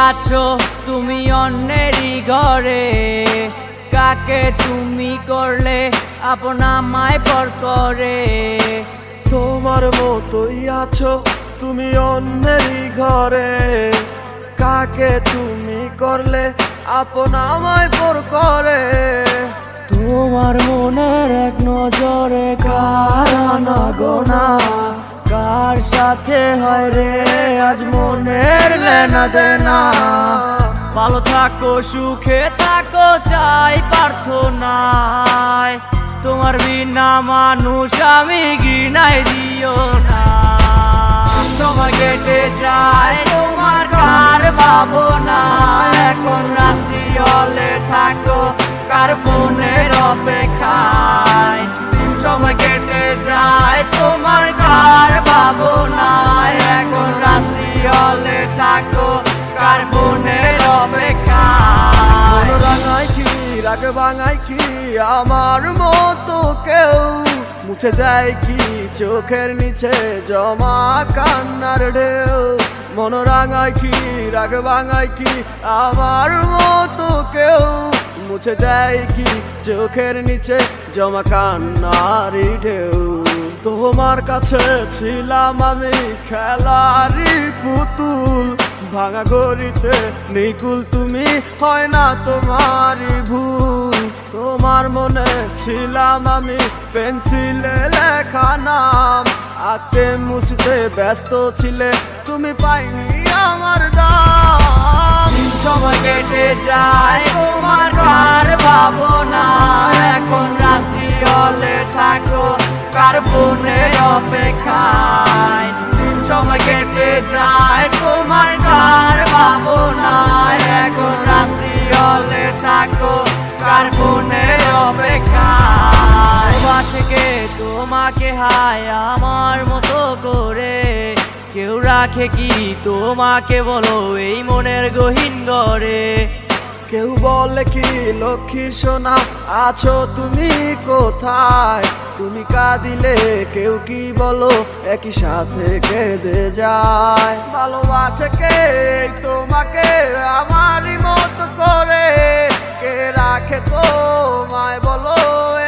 আছো তুমি অন্যেরই ঘরে, কাকে তুমি করলে আপন আমায় পর করে। তোমার মতোই আছো তুমি অন্যেরই ঘরে, কাকে তুমি করলে আপন আমায় পর করে। তোমার মনের এক নজরে কার আনাগোনা, কার সাথে হয় রে আজ মনের লেনা দেনা। ভালো থাকো সুখে থাকো চাই প্রার্থনায়, তোমার বিনা মানুষ আমি ঘৃণায় দিও না। সময় কেটে যায় তোমার কার ভাবনা, এখন রাত্রি হলে থাকো কার ফোনের অপেক্ষায়। সময় কেটে যায় তোমার কার ভাবনা, এখন রাত্রি হলে থাকো কার ফোনের অপেক্ষায়। রাঙায় কি রাগ ভাঙায় কি আমার মতো কেউ, মুছে দেয় কি চোখের নিচে জমা কান্নার ঢেউ। মন রাঙায় কি রাগ ভাঙায় কি আমার মতো কেউ, মুছে দেয় কি চোখের নিচে জমা কান্নারি ঢেউ। তোমার কাছে ছিলাম আমি খেলারি পুতুল, ভাঙা গড়িতে নিকুল তুমি হয় না তোমারই ভুল। তোমার মনে ছিলাম আমি পেন্সিলে লেখা নাম, আঁকতে মুছতে ব্যস্ত ছিলে তুমি পাইনি আমার দাম। সময় কেটে যায় তোমার কার ভাবনা, এখন রাত্রি হলে থাকো কার ফোনের অপেক্ষায়। সময় কেটে যায় তোমার কার ভাবনা, এখন রাত্রি হলে থাকো কার ফোনের অপেক্ষায়। বাসকে তোমাকে হায় আমার মতো করে, কেউ রাখে কি তোমাকে বলো এই মনের গহীন ঘরে। কেউ বলে কি লক্ষ্মী সোনা আছো তুমি কোথায়, তুমি কাঁদিলে কেউ কি বলো একই সাথে কেঁদে যায়। ভালোবাসে কে তোমাকে আমারই মতো করে, কে রাখে তোমায় বলো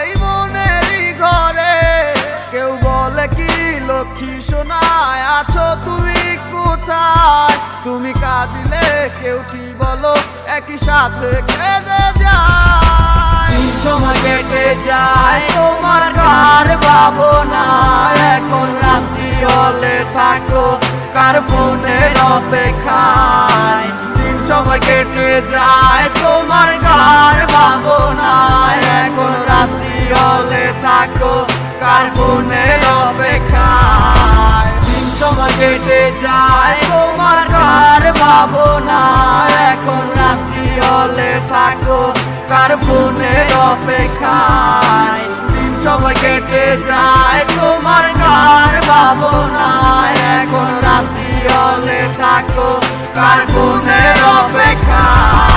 এই মনেরই ঘরে। কেউ বলে কি লক্ষ্মী সোনা আছো তুমি কোথায়, তুমি কাঁদিলে কেউ কি বলো একই সাথে কেঁদে যায়। সময় কেটে যায় তোমার কার ভাবনা, এখন রাত্রি হলে থাকো কার ফোনের অপেক্ষায়। সময় কেটে যায় তোমার কার ভাবনা, এখন রাত্রি হলে থাকো কার ফোনের অপেক্ষায়। সময় কেটে যায় তোমার কার ভাবনা, এখন রাত্রি হলে থাকো কার ফোনের অপেক্ষায়। সময় কেটে যায় তোমার কার ভাবনা, এখন রাত্রি হলে থাকো কার ফোনের অপেক্ষায়।